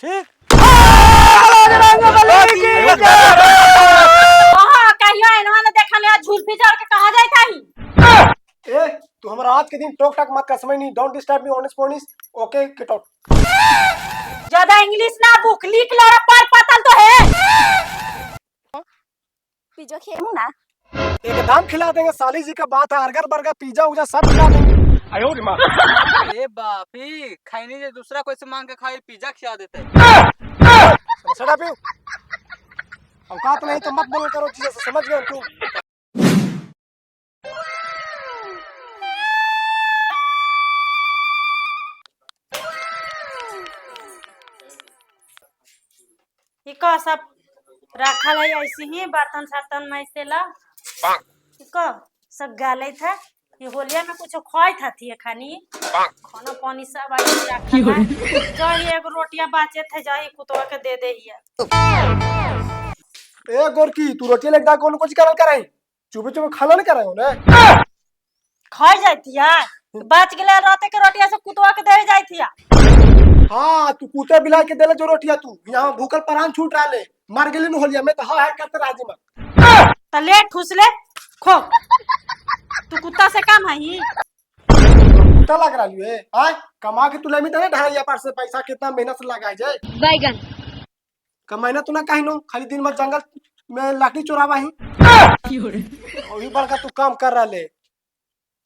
ठीक। झुलफी जोड़ के कहा जाए था ए तू हमारा आज के दिन टोक टाक मत कर, समझ नहीं। डोंट डिस्टर्ब मी ऑन स्पॉनिस। Okay get out. ज्यादा इंग्लिश ना बुक लिख लो पर पतल तो है। पिज्जा खेलूं ना एकदम खिला देंगे, साली जी का बात है। अर्गर बर्गर पिज्जा उजा सब खिला देंगे। ए बापी खाई जे दूसरा कोई से मांग के खाई पिज्जा खिला देते। सड़ा पे औकात नहीं तो मत बोल करो चीजें, समझ गए तू। इको सब रखल है ऐसे ही बर्तन सर्तन में से ला इको सब गाले था। ये होलिया में कुछ खोई था थी खानी खाना पानी सब आई रखल है। जो ये एक रोटियां बाचे थे जाई कुतवा के दे दे हिया। ए गोरकी तू रोटी लेके कौन कुछ करल करे, चुपे चुपे खाना नहीं करे हो ना। खाई जाती है बच गेले रात के रोटियां से कुतवा के दे जाती है। हां तू कुत्ते बिलाई के देले जो रोटियां तू यहां भूखल प्राण छूट रहा ले। मर गेली न होलिया में तो हां है करते राजी मत त ले ठुस ले खो। तू कुत्ता से काम है ही कुत्ता लग रहा है। हां कमा के तू लेमी त ढाइया पर से पैसा कितना मेहनत से लगाई जाए। बैगन कमाइना तू ना कहीं नो खाली दिन भर जंगल में लाठी चोरावा ही। वही बड़का तू काम कर रहा ले,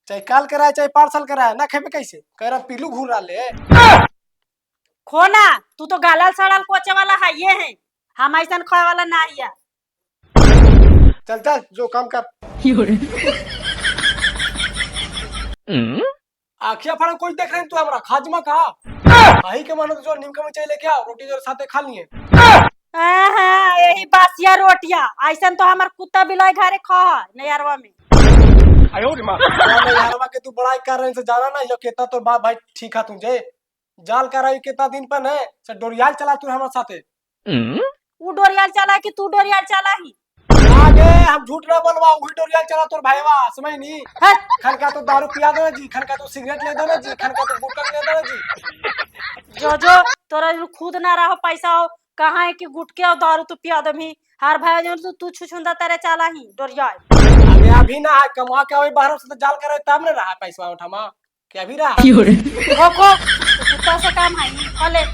चाहे काल कराए चाहे पार्सल कराए ना खेबे कैसे कह रहा पीलू घूर रहा ले। खोना तू तो गालल सड़ल कोचे वाला है ये है, हम ऐसा खोए वाला ना है। चल चल जो काम कर। आखिया फड़ा कोई देख रहे तू हमरा खाजमा कहा आई के मानो जो नीम का मिर्च लेके आओ रोटी जो साथे खा लिए। यही बासिया रोटियां ऐसा तो हमार कुत्ता बिलाई घरे खा नैयरवा में। नैयरवा के तू बड़ाई कर रहे से जाना ना यो केता तो बाप भाई ठीक है तुझे जाल कर रही केता दिन पर है से डोरियाल चला तू हमारे साथे। वो डोरियाल चला कि तू डोरियाल चला ही आगे हम झूठ ना बोलवा वही डोरियाल चला तोर भाईवा समझ नहीं। खन का तो दारू पिया दो जी, खन का तो सिगरेट ले दो जी, खन का तो गुटखा ले दो जी। जो तोरा खुद ना रहो पैसा हो कहाँ है कि गुटके और दारू तू पिया दमी हर भाई जो तू छुछुंदा तेरे चला ही डोरियाल। अबे अभी ना है कमा के वही बाहर से तो जाल करे तब ना रहा पैसा उठामा क्या भी रहा। रोको कुत्ता से काम है नहीं खोले।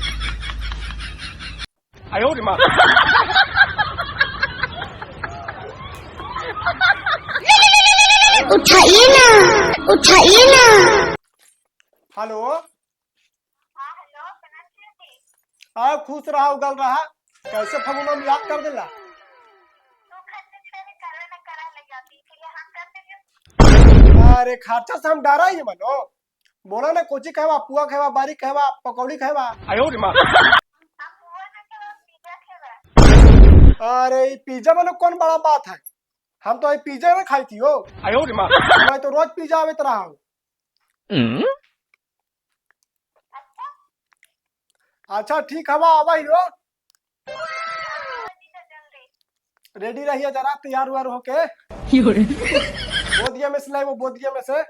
उठाइए ना उठाइए ना। हेलो हाँ खुश रहा उगल रहा कैसे फगुना में याद कर देला। अरे खर्चा से हम डरा ही मनो बोला ना कोची कहवा पुआ कहवा बारी कहवा पकौड़ी कहवा। अरे पिज्जा में कौन बड़ा बात है, हम तो पिज्जा में खाई थी हो। मैं तो रोज पिज्जा आवे रहा हूँ। अच्छा ठीक हवा आवा ही हो रेडी रहिए जरा तैयार उयार होके। बोधिया में से लाई वो बोधिया में से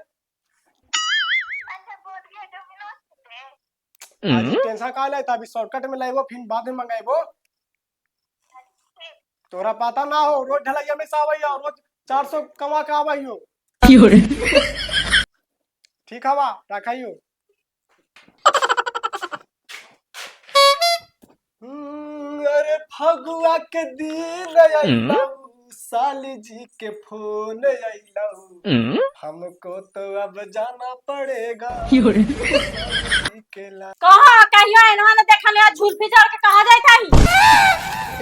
टेंशन का ले अभी शॉर्टकट में लाइबो फिर बाद में मंगाइबो। तोरा पता ना हो रोज ढलैया में से आवैया रोज 400 कमा के आवैयो। ठीक हवा रखाइयो। अरे फगुआ के दिन आइलौ साली जी के फोन आइलौ हमको तो अब जाना पड़ेगा। कहां कहियो एनवा ने देखा ले झुलफी जोड़ के कहा जाए था।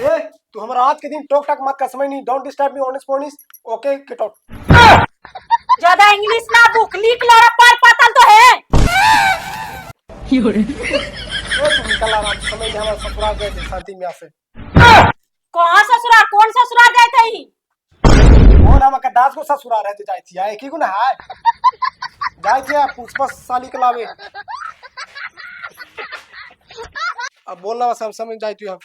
ए तू हमारा आज के दिन टोक टाक मत कर, समझ नहीं। डोंट डिस्टर्ब मी ऑन स्पॉनिस। Okay get out. ज्यादा इंग्लिश ना बुक लिख लो पर पतल तो है। तू निकल आराम समझ हमारा ससुराल गए थे शादी में से। कहां ससुराल कौन ससुराल गए थे ही और हम का दास को ससुराल रहते जाई थी एक ही गुना है जाई थी पुष्पा साली के लावे। अब बोलना बस हम समझ जाई थी हम।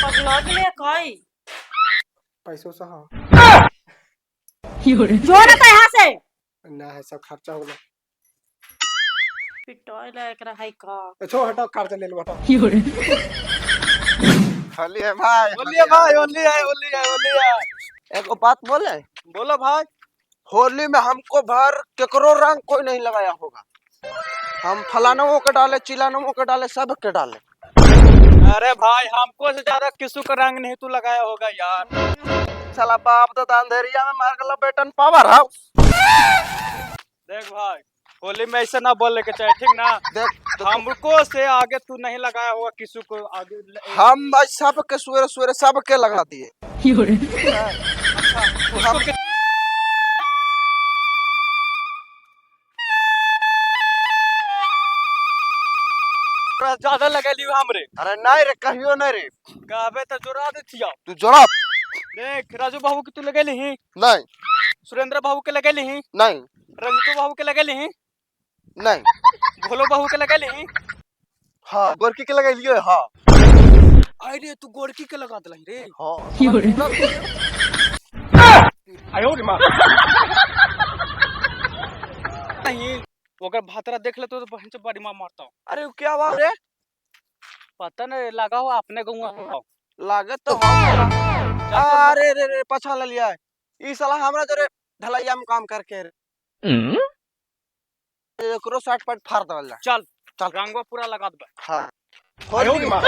पगला गेले कई पैसों से हां जो ना यहाँ से ना है सब खर्चा होगा। पिटोय लायक रहा का। छोड़ हटाओ कार चले लो हटाओ। होली है भाई, होली है भाई, होली है, होली है, होली है। एक बात बोले, बोलो भाई। होली में हमको भर केकरो रंग कोई नहीं लगाया होगा। हम फलानों के डाले, चिलानों के डाले, सब के डाले। अरे भाई हमको से ज्यादा किसू का रंग नहीं तू लगाया होगा यार। साला बाप दादा अंधेरिया में मार गला बेटन पावर हाउस। देख भाई, होली में ऐसे ना बोलने के चाहिए, ठीक ना। देख हमको से आगे तू नहीं लगाया होगा किसी को आगे। हम भाई सब के सवेरे सवेरे सब के लगा दिए। ज्यादा लगा लियो हमरे। अरे नहीं रे, कहियो नहीं रे। गावे तो जोरा दे थिया। तू जोड़ा देख राजू बाबू के तू लगे ली, नहीं सुरेंद्र बाबू के लगे ली, नहीं रंजितो बाबू के लगे ली, नहीं। भोलो बाबू के लगे ली। हाँ गोरकी के लगा लियो। हाँ अरे तू गोरकी के लगा दलही रे। हाँ आयो रे मां। नहीं ओकर भातरा देख ले तो बहन से बड़ी मां मारता हूं। अरे क्या बात रे, पता नहीं लगा हो अपने गौवा। लागत तो अरे रे रे पछा ले लिया। ई साला हमरा जरे ढलैया में काम करके एकरो 60 पट फाड़ दवल जा। चल चल रंगवा पूरा लगा दबा। हाँ आयो रे मां।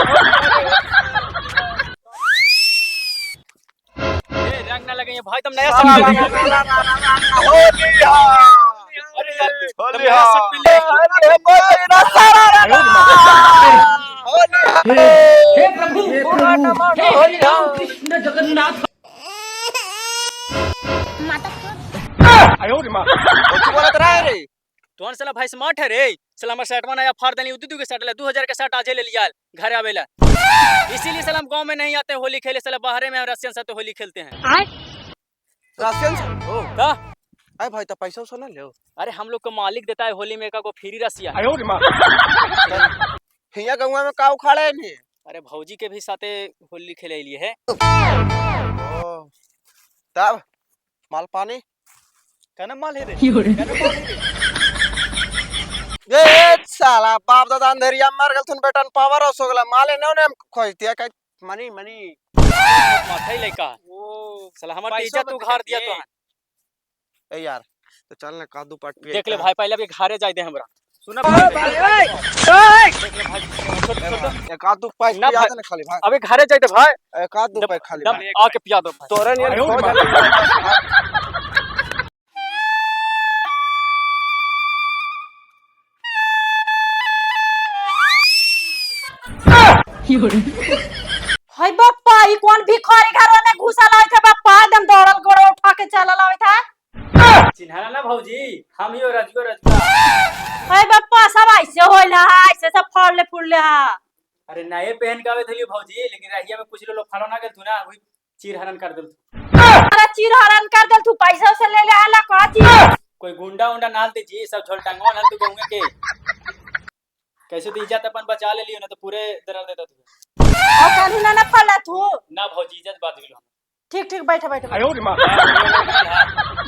ए रंग ना लगे भाई, तुम नया ना, शर्ट ना, ले ना, लिया। ना, ना, ना, ना, होली हाँ। अरे यार तुम होली नया हाँ। शर्ट ले लिया। अरे होली ना सारा रा रा। होली हे प्रभु होली हाँ। आयो रे मां। कुछ बोलत रहे रे। तोन साला भाई स्मार्ट है रे। साला हमर शर्ट नया फाड़ देनी, उदू के शर्ट ले 2000 के शर्ट आजे ले लिया घर आवेला। इसीलिए साला हम गांव में नहीं आते होली खेले, साला बाहर में हम रसियन साथ होली खेलते हैं। राशन से ओ का अरे भाई तो पैसा उसा ना ले। अरे हम लोग को मालिक देता है होली में को फ्री रसिया। आयो रे मां। हिया गंगा में का उखाड़े नहीं। अरे भौजी के भी साथे होली खेले लिए है। ओ तब माल पानी कहना माल है रे, कहना माल है रे। ये साला बाप दादा अंधेरिया मर गल तुन बेटन पावर हाउस हो गला माले ने हम खोजतिया का मनी मनी माथाई लइका। ओ साला हमर इज्जत तू घर दिया तो। ए यार तो चल ना कादू पाट पिए। देख ले भाई, पहले अभी घरे जाई दे हमरा। सुना भाई भाई, एक आदू पाइप ना पिया भाई। दे ना खाली भाई। अभी घरे जाई दे भाई, एक आदू पाइप खाली दम भाई। आके पिया दो भाई। तोरे नियर आयो खो रे जा। हाय बाप्पा, ई कौन भिखारी घर में घुसा लावे थे बाप्पा, एकदम दौड़ल गोड़ उठा के चला लावे था। चिन्हारा ना भौजी, हम ही हो रजवा। हाय बाप्पा सब ऐसे होइला है, ऐसे सब फड़ले फुड़ले है। अरे नए पहन के आवे थली भौजी, लेकिन रहिया में कुछ लोग फड़ो ना गेल तू ना, वही चीर हरण कर देल। अरे चीर हरण कर दल, तू पैसा से ले ले आला का चीज। कोई गुंडा उंडा नाल दे जी, सब झोलटांगवा नाल तू गौंगे के। कैसे तो इज्जत अपन बचा ले लियो ना, तो पूरे दरल देता तू। और कानू ना फला तू। ना भौजी इज्जत बात दिलो। ठीक ठीक बैठे बैठे। आयो रे मां।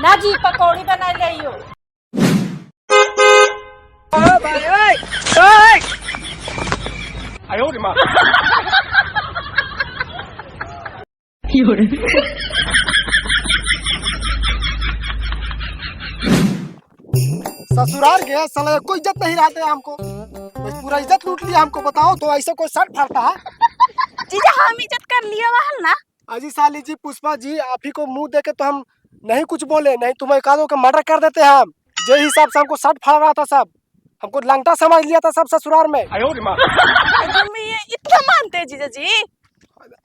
ना जी पकौड़ी बना लियो। आयो रे मां। ससुराल गया साला कोई इज्जत नहीं रहते हमको, बस पूरा इज्जत लूट लिया हमको। बताओ तो ऐसा कोई शर्ट फाड़ता है? जीजा हम इज्जत कर लियो वहल ना। अजी साली जी, पुष्पा जी, आप ही को मुंह देके तो हम नहीं कुछ बोले, नहीं तुम्हें एकादों का मर्डर कर देते हैं हम। जे हिसाब से हमको शर्ट फाड़ रहा था सब, हमको लंगटा समझ लिया था सब ससुराल में। आयो रे मां। तुम ये इतना मानते हैं जीजा जी?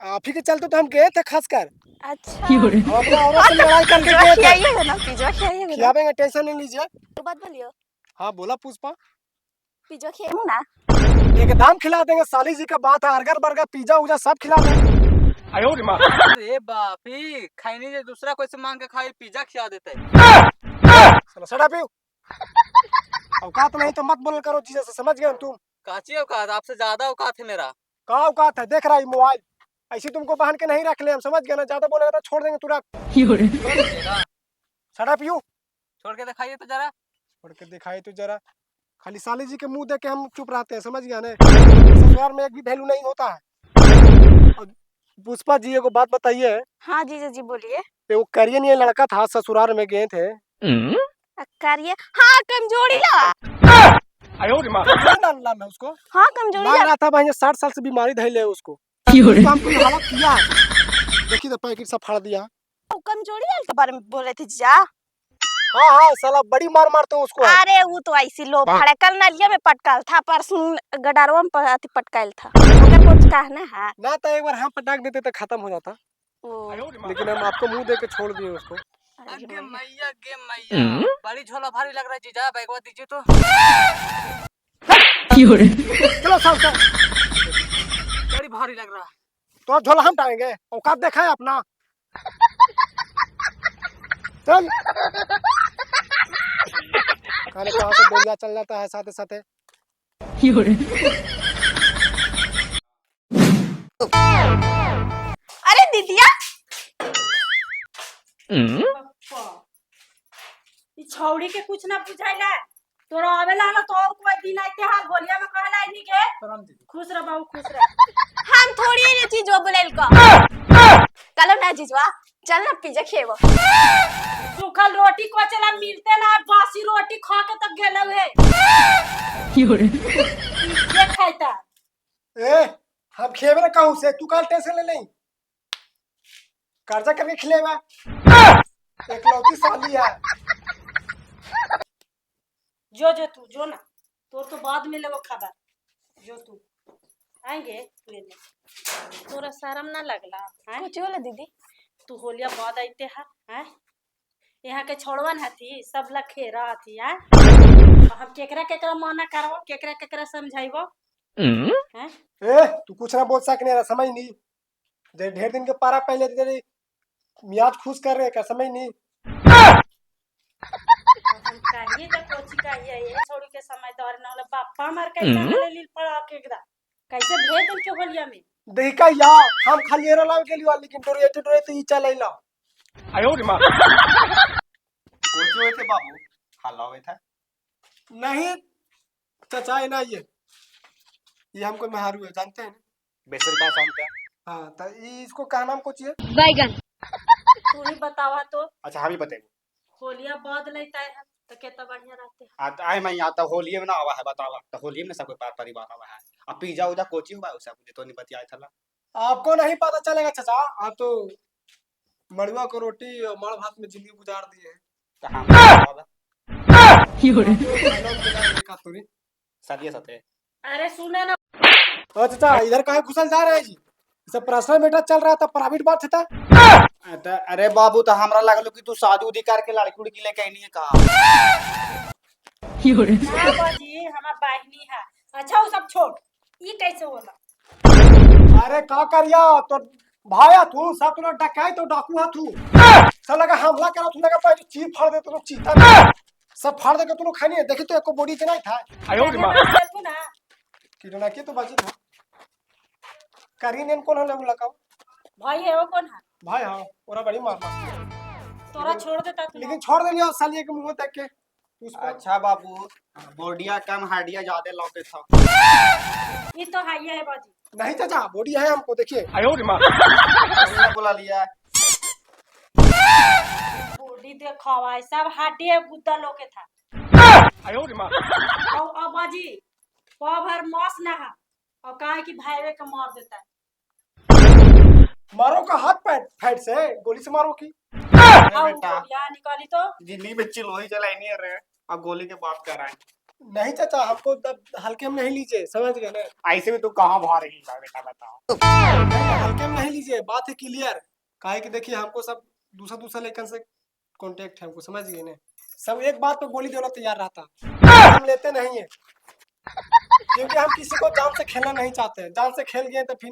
आप ही के चलते तो हम गए थे खासकर। अच्छा हम अपने औरत से लड़ाई करके गए थे। खिलाइएगा ना, पिज्जा खिलाइएगा। खिलावेंगे, टेंशन नहीं लीजिए। तो बात बोलियो। हाँ बोला पुष्पा। पिज्जा खिलाऊं ना? एकदम खिला देंगे, साली जी का बात है। अर्गर बर्गर पिज्जा उजा सब खिला देंगे। आयो रे मां। अरे बापी, खाइनी जे दूसरा कोई से मांग के खाए पिज्जा खिला देता है। चलो सड़ा पियो। औकात नहीं तो मत बोल करो जी, जैसे समझ गए तुम। काची औकात, आपसे ज्यादा औकात है मेरा। का औकात है? देख रहा है मोबाइल, ऐसे तुमको बहन के नहीं रख ले हम, समझ गए ना। ज्यादा बोलेगा तो छोड़ देंगे तुरंत। सड़ा पियो। छोड़ के दिखाइए तो जरा। छोड़ के दिखाई तो जरा। खाली साली जी के मुंह देख के हम चुप रहते हैं, समझ गया ना? ससुराल में एक भी वैल्यू नहीं होता है। और पुष्पा जी एगो बात बताइए, हाँ जीजा जी बोलिए। वो करियन ये लड़का था ससुराल में गए थे, करिए। हाँ कमजोरी ला। नाम है उसको, हाँ कमजोरी लग ला। रहा था भाई 60 साल से बीमारी धैले है उसको। तो हमको ये हालत किया है, देखिए तो पैकेट सब फाड़ दिया। वो कमजोरी लाल के बारे में बोल रहे थे जीजा। हाँ हाँ साला बड़ी मार मारते हो उसको। अरे वो तो ऐसी लो फड़े कल नलिया में पटकाल था, परसों गडारवा में पटकाल था, ओकर कुछ कहना है। ना तो एक बार हम पटाक देते तो खत्म हो जाता, ओ, लेकिन हम आपको मुंह दे के छोड़ दिए उसको। गे मैया बड़ी झोला भारी लग रहा है जीजा, बैगवा दीजिए तो। चलो चल चल, बड़ी भारी लग रहा है। तो झोला हम टांगेंगे, औकात देखा है अपना। चल खाने कहाँ से बोलिया चल जाता है साथे साथे। अरे दीदिया पप्पा, ई छौड़ी के कुछ ना बुझाइला। तोरा आवेला ना तो और कोई दिन आते हाल गोलिया में कहला नहीं के। खुश रह बाबू, खुश रह। हम थोड़ी ये चीज बोलेल का। चलो ना जीजवा, चल ना पिज्जा खेबो। सूखल रोटी को चला मिलते ना, बासी रोटी खा के तक गेलो है। ये खाइता ए हम खेबे ना कहूँ से, तू काल टेंशन ले नहीं, कर्जा करके खिलेगा, एकलौती साली है। जो जो तू जो ना, तो बाद में लेवो खबर। जो तू आएंगे ले ले। तोरा शर्म ना लगला हैं? कुछ बोले दीदी। तू होलिया बाद आइते हैं? यहाँ के छोड़वन हथी सब ला खेरा हथी हैं? हम केकरा केकरा मना करबो, केकरा केकरा समझाइबो हैं? ए तू कुछ ना बोल सकने रहा, समझ नहीं, जे ढेर दिन के पारा पहले तेरे मियाज खुश कर रहे का, समझ नहीं। हम कहिए त कोची कहिए ये छोड़ी के समय दौर ना होला। बापा मार कैसे ले लील पड़ा के एकदा कैसे भेज दिल के होलिया में। देखा या हम खाली एरो लाव के लिए, लेकिन तोरे एटीट्यूड तो ई चले ला। आयो रे मां कोची हुए थे बाबू, हल्ला हुए था। नहीं चाचा है ना, ये हमको महारू है, जानते हैं ना? बेसर का जानते हैं। हाँ तो इसको क्या नाम कोची है? बैगन। तू ही बतावा तो। अच्छा हम ही बताएंगे। होलिया बाद लेता है तो कितना बढ़िया रहते हैं। आता है मैं आता होली में ना आवा है, बतावा तो होली में सब कोई परिवार आवा है। अब पिज्जा उजा कोची हुआ उसे मुझे तो नहीं बताया था। आपको नहीं पता चलेगा चाचा, आप तो मड़ुआ को रोटी और माड़ भात में जिंदगी गुजार दिए हैं। तो हम सदिया सते। अरे सुने ना, चाचा इधर कहाँ घुसल जा रहे हैं जी? सब पर्सनल मैटर चल रहा था, प्राइवेट बात था। अरे बाबू तो हमरा लगलो कि तू शादी उदी करके लड़की उड़की लेके आई नहीं है कहा। हाँ बाजी हमार बहनी है। अच्छा वो सब छोड़, ये कैसे होला? अरे का करिया तो भाया तू सब तू डकाई तो डाकू है तू, सब लगा हमला करा, तू लगा पहले चीर फाड़ दे, तू चीता सब फाड़ दे के तू खानी है। देखी तो एको बॉडी के नहीं था। आयो रे मां ना कि ना के तो बाजी था करीन इन कौन होले लगाओ भाई है वो कौन है? भाई। हां ओरा बड़ी मार तोरा छोड़ देता तू, लेकिन छोड़ देलियो सालिए के मुंह देख के उसको। अच्छा बाबू बोडिया कम हाडिया ज्यादा लौके था। ये तो है ये है बाजी। नहीं चाचा बॉडी है हमको, देखिए। आयो रे मां किसने बुला लिया? बॉडी देखावा है सब हड्डी गुद्दा लोके था। आयो रे मां और बाजी भर मांस ना है और कहा कि भाईवे का मार देता है। मारो का हाथ पैर फाइट से गोली से मारो की बेटा यहाँ निकाली तो जिंदगी में चिल्लोही चलाई नहीं रहे, अब गोली के बात कर रहे हैं। नहीं चाचा हमको हल्के में नहीं लीजिए, समझ गए ना? ऐसे भी तू कहाँ भाग रही है बेटा बताओ। हल्के में नहीं लीजिए, बात है क्लियर। काहे कि देखिए हमको सब दूसरा लेकर से कांटेक्ट है हमको, समझ गए ना? सब एक बात पे गोली देना तैयार रहता, हम लेते नहीं है, क्योंकि हम किसी को जान से खेलना नहीं चाहते। जान से खेल गए तो फिर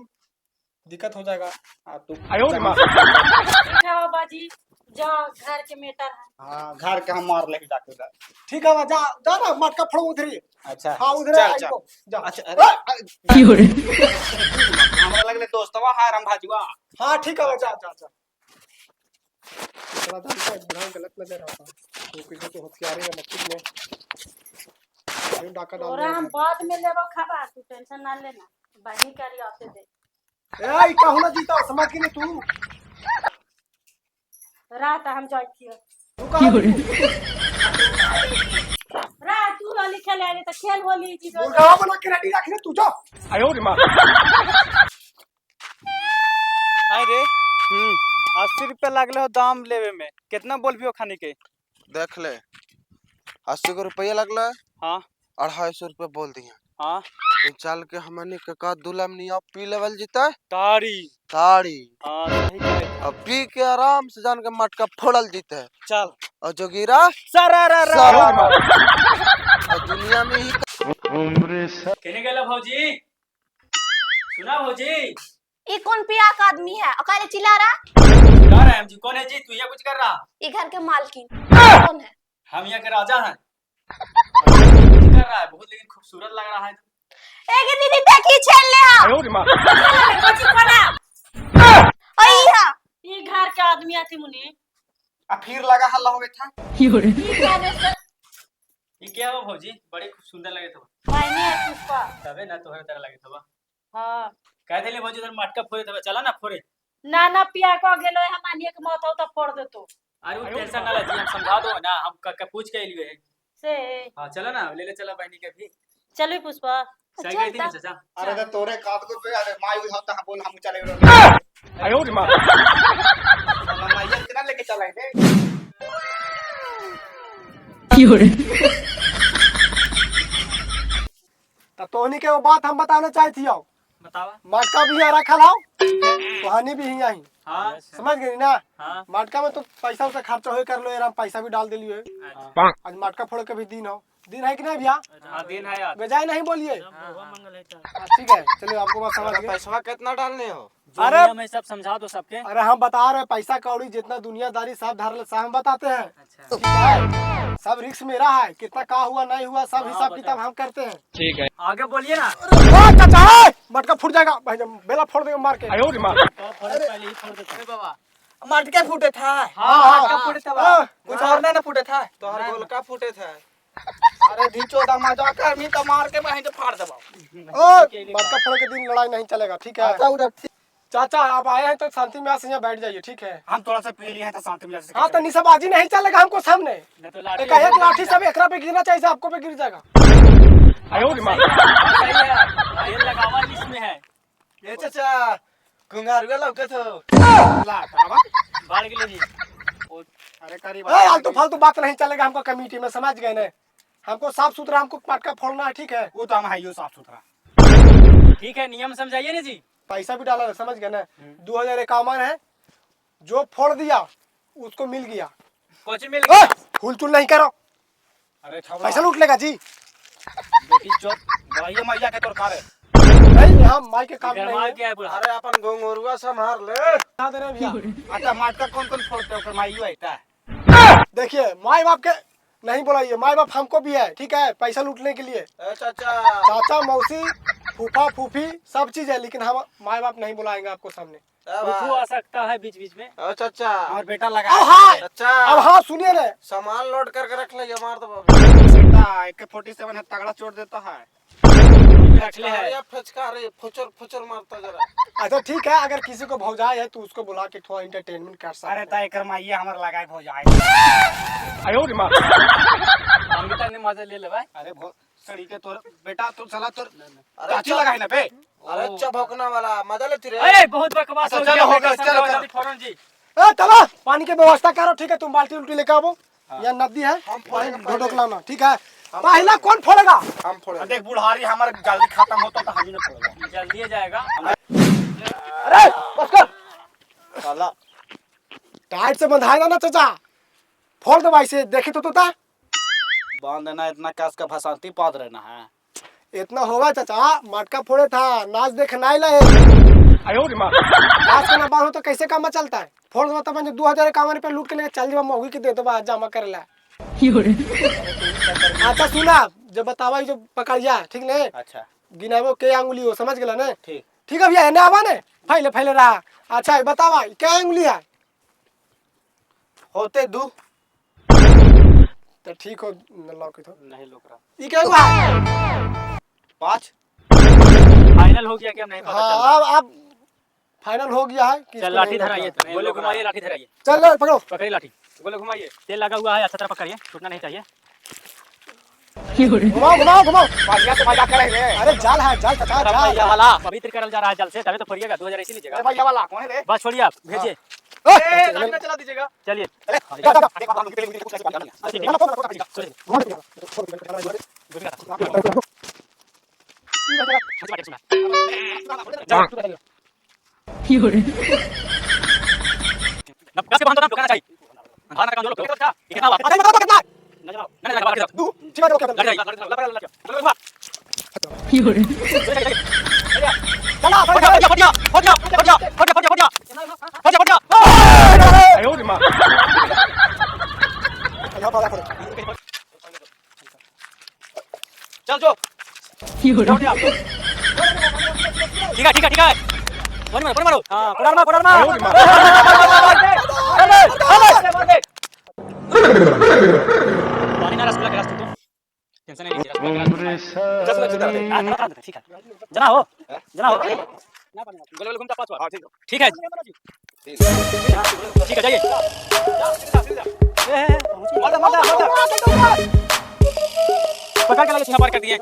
दिक्कत हो जाएगा। तू अच्छा बाजी जा घर के मेटर है। हाँ घर के हम मार ले जाके उधर। ठीक है जा जा ना मटका फोड़ उधर ही। अच्छा हाँ उधर चल आई चल। को जा। अच्छा अरे हमरा लगले दोस्तवा हाय राम भाजुआ। हाँ ठीक है जा जा जा। थोड़ा दाम का बुरा गलत नजर आता है, तो किसी को हथियारे या मस्जिद में ये डाका डाल तोरा हम बाद में लेबो खाबा, तू टेंशन ना लेना। बहनी करी आते दे। ए कहू ना जीता समझ के नहीं तू रात हम जाइए। तू कहां रात तू होली खेले आले तो खेल होली जी। मुर्गा बना के रेडी रख ले तू जा। हाय रे 80 रुपया लागले हो दाम लेवे में, कितना बोलबियो खाने के? देख ले 80 को रुपया लगला। हाँ 250 रुपया बोल दिया। हाँ इन चाल के हमने के का दुलम नहीं अब पी लेवल जीता तारी। ताड़ी। हाँ सही कहे। अब पी के आराम से जान के मटका फोड़ल जीते है। चल और जो गिरा सारा और दुनिया में ही कहने गेला भौजी, सुना भौजी, ये कौन पिया का आदमी है अकाले चिल्ला रहा? क्या रहा है हम जी? कौन है जी? तू ये कुछ कर रहा? ये घर के मालकिन कौन है? हम यहाँ के राजा हैं। कुछ कर रहा है बहुत, लेकिन खूबसूरत लग रहा है। एक दीदी देखी छेल ले आ कुछ करा। ओई हां ये घर के आदमी आती मुनी। फिर लगा हल्ला होवे था। ये क्या हुआ भौजी? बड़े खूब सुंदर लगे थे। बहनी है पुष्पा। तबे ना तोहरे तरह लगे थे। हां कह देले भौजी इधर मटका फोड़े थे, चला ना फोड़े। ना ना पिया को गेलो हम आनिए के मौत हो तो फोड़ दे तू अरे वो टेंशन ना ले जी, हम समझा दो ना, हम का पूछ के लिए। से। हां चला ना, ले ले चला बहनी के भी। चलो पुष्पा। सही गई थी ना चाचा? अरे तो तोरे काद को पे अरे माई होता है बोल हम चले आयो रे मां। माई कितना लेके चले थे। तो तोहनी के वो बात हम बताना चाहती हो। बतावा। मटका भी यहाँ रखा लाओ, कहानी भी यहीं आई। हां समझ गई ना? हां मटका में तो पैसा उसे खर्चा हो कर लो यार, हम पैसा भी डाल दिलिए। आज मटका फोड़ के भी दिन हो, दिन है कि नहीं भैया? हां दिन है यार। बेजाय नहीं बोलिए। मंगल है तो। ठीक है चलिए, आपको बात समझ गए। पैसा कितना डालने हो? अरे मैं सब समझा दो सबके। अरे हम बता रहे पैसा कौड़ी जितना दुनियादारी सब धर सब हम बताते हैं। अच्छा ठीक है? सब रिस्क मेरा है, कितना का हुआ नहीं हुआ सब हिसाब किताब हम करते हैं। ठीक है, आगे बोलिए ना। ओ चाचा मटका फूट जाएगा भाई, बेला फोड़ देगा मार के। आयो रे मां। पहले ही फोड़ देते बाबा। मटके फूटे था। हाँ, मटका हाँ, फूटे था। हाँ। कुछ और नहीं ना फूटे था। तोहर गोल का फूटे था। अरे ढीचो दा मजा कर मी तो मार के बहिं तो फाड़ देबो। ओ मटका फोड़ के दिन लड़ाई नहीं चलेगा, ठीक है? अच्छा उधर चाचा आप आए हैं तो शांति में यहाँ बैठ जाइए, ठीक है? हम थोड़ा सा पी लिए हैं तो शांति में हाँ तो निशाबाजी नहीं चलेगा हमको सामने। नहीं तो एक एक लाठी सब एकरा पे गिरना चाहिए, आपको पे गिर जाएगा। आयो रे मां। सही है, ये लगावा इसमें है। ये चाचा कुंगारुआ लौकत हो। बाढ़ के लिए जी। अरे करीब आलतू फालतू बात नहीं चलेगा हमको कमेटी में, समझ गए ना? हमको साफ सुथरा हमको मटका फोड़ना है, ठीक है? वो तो हम है यो साफ सुथरा। ठीक है, नियम समझाइए ना जी। पैसा भी डाला, समझ गए ना? 2051 है, जो फोड़ दिया उसको मिल गया। कुछ मिल गया। फूल चूल नहीं करो, अरे पैसा लूट लेगा जी। बेटी चोट भाई मैया के तोर कारे। नहीं यहाँ माई के काम नहीं गरमाल है। क्या है बुढ़ा? अरे अपन गोंगरुआ संभाल ले। कहाँ दे रहे हैं भैया? अच्छा मटका कौन कौन फोड़ते हो? कर माईयो है। देखिए माई बाप के नहीं बोलाइए, माई बाप हमको भी है, ठीक है? पैसा लूटने के लिए ए चाचा चाचा मौसी फूफा फूफी सब चीज है, लेकिन हम माई बाप नहीं बुलाएंगे आपको सामने। फूफू आ सकता है बीच बीच में। ओ चाचा और बेटा लगा। अब हाँ, चाचा अब हाँ सुनिए ना, सामान लोड करके रख ले, ये मार दो बेटा। AK-47 है, तगड़ा चोट देता है। रख ले है। अरे फचका रे फुचर फुचर मारता जरा। अच्छा ठीक है, अगर किसी को भौजाई है तो उसको बुला के थोड़ा एंटरटेनमेंट कर सकते हैं। तय कर माइए हमर लगाए हो जाए। आयो रे मां। हम भी तने मजा ले ले भाई। अरे सड़ी के तोर बेटा तू चला तोर चाची लगाई ना बे। अरे चभकना वाला मजा लेती रे। अरे बहुत बकवास हो चलो, गया। हो गया, चलो, चलो। फौरन जी। ए चलो पानी की व्यवस्था करो, ठीक है? तुम बाल्टी उल्टी लेकर आओ, यहाँ नदी है, हम फोड़ेंगे पानी ढोक लाना, ठीक है? पहला कौन फोड़ेगा? हम फोड़े। देख बुढ़ारी हमारे जल्दी खत्म होता तो हम ही ना फोड़ेगा। जल्दी जाएगा। अरे बस कर साला, टाइट से बंधाएगा ना चाचा, फोड़ दो भाई से, देखी तो तोता बांध देना, इतना कैस का फसांती पाद रहना है। इतना होगा चाचा, मटका फोड़े था, नाच देख नहीं लाए। आयो रे मां। नाच के ना बांधो तो कैसे काम चलता है? फोड़ दो तब 2051 रुपया लूट के लेके चल जाओ, मौगी के दे दो बाहर जमा कर ला। अच्छा सुना, जब बतावा जो पकड़िया, ठीक ने? अच्छा गिनाबो के अंगुली हो, समझ गेला ने? ठीक। ठीक है भैया, एने आवा ने, फैले फैले रहा। अच्छा बतावा क्या अंगुली है? होते दू तो ठीक हो लौकी तो नहीं लोक रहा। ये क्या हुआ 5 फाइनल हो गया कि अब नहीं पता चल रहा। हाँ अब फाइनल हो गया है कि चल लाठी धराइए, गोले घुमाइए, लाठी धराइए, चल ले, पकड़ो पकड़िए लाठी, गोले घुमाइए, तेल लगा हुआ है, अच्छा तरह पकड़िए, छूटना नहीं चाहिए। घुमाओ घुमाओ घुमाओ। बढ़िया से मजा करे रे। अरे जाल है, जाल कटा अरे जाल भैया वाला पवित्र करल जा रहा है जल से, तभी तो फोड़िएगा, 2000 इसी लीजिएगा। अरे भैया वाला कौन है रे? बस छोड़िए आप, भेजिए, ए लाठी ना चला दीजिएगा। चलिए। चल जो। ठीक है ठीक है ठीक है, फोड़ मारो, हाँ फोड़ मारो, फोड़ मारो। पानी ना रसगुल्ला गिलास तो टेंशन नहीं लीजिए, रसगुल्ला ठीक है, जना हो गोले गोले घूमता 5 बार। ठीक है ठीक है, जाइए। पकड़ के लगे सीमा पार कर दिए।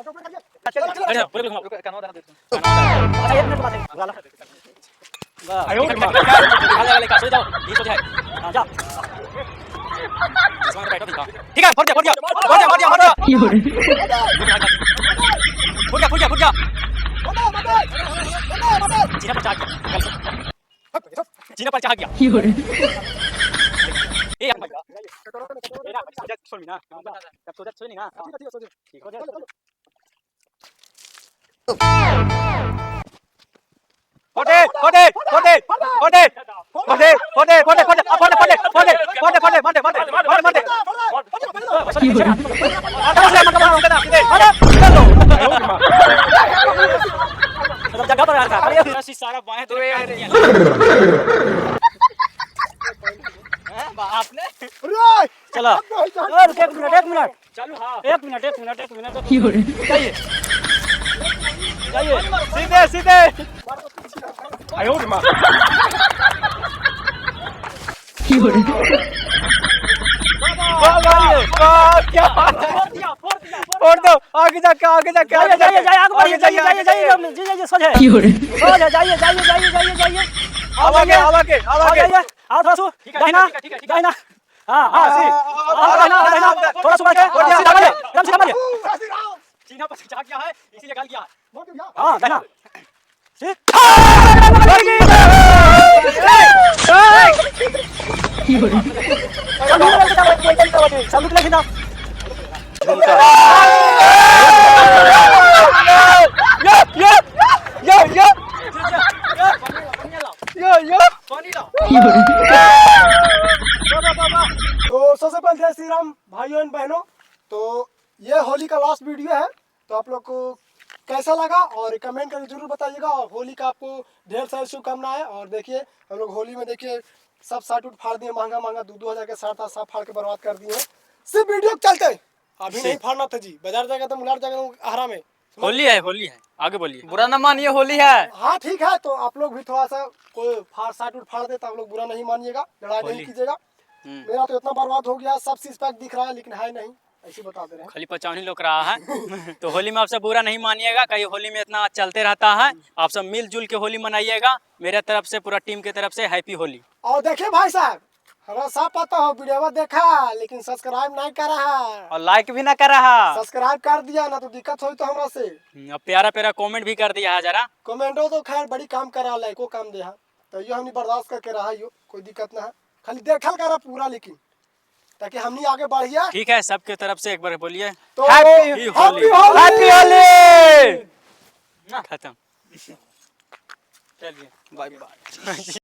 अरे पूरे घुमाओ, आयो सो जाओ, ये सो जाए, हां जाओ। ठीक है, फट जा जीना पर चाह गया ए भैया छोड़ ना, तब सो जा, सोनी ना, ठीक हो जाए। सारा बाएं तो आपने चलो एक मिनट चलो, हाँ एक मिनट जाइए सीधे आयो मां फोड़ दो, आगे जाके जाइए आओ थोड़ा सो दाहिना हाँ थोड़ा सा सीधा मारिए सीधा पर जा गया है, इसीलिए गाल किया है। हाँ दाहिना तो सबसे पहले जय श्री राम भाइयों एंड बहनों। तो ये होली का लास्ट वीडियो है, तो आप लोग को कैसा लगा और कमेंट करके जरूर बताइएगा। और होली का आपको ढेर सारी शुभकामनाएं। और देखिए हम लोग होली में देखिए सब शर्ट उठ फाड़ दिए, महंगा 2-2 हजार के शर्ट था, सब फाड़ के बर्बाद कर दिए। सिर्फ वीडियो चलते अभी नहीं फाड़ना था जी, बाजार जाएगा तो मुलार जाएगा आहारा में। होली है आगे बोलिए, बुरा न मानिए, होली है। हाँ ठीक है, तो आप लोग भी थोड़ा सा कोई शर्ट उठ फाड़ दे तो आप लोग बुरा नहीं मानिएगा, लड़ाई नहीं कीजिएगा। मेरा तो इतना बर्बाद हो गया, सब सिक्स पैक दिख रहा है लेकिन है नहीं, ऐसे बता दे रहे हैं। खाली 55 लोग रहा है। तो होली में आप सब बुरा नहीं मानिएगा, कहीं होली में इतना चलते रहता है, आप सब मिलजुल के होली मनाइएगा। मेरे तरफ से पूरा टीम की तरफ से हैप्पी होली। और देखिए भाई साहब, हमारा सब पता हो वीडियो देखा लेकिन सब्सक्राइब नहीं कर रहा और लाइक भी ना कर रहा। सब्सक्राइब कर दिया ना तो दिक्कत हुई तो हमरा से। अब प्यारा कमेंट भी कर दिया है जरा। कमेंटो तो खैर बड़ी काम कर रहा है, को काम दे, तो ये हमने बर्दाश्त करके रहा, यो कोई दिक्कत ना है, खाली देखल करा पूरा लेकिन, ताकि हमनी आगे बढ़िए। ठीक है, सबके तरफ से एक बार बोलिए तो हैप्पी होली। खत्म। चलिए बाय बाय।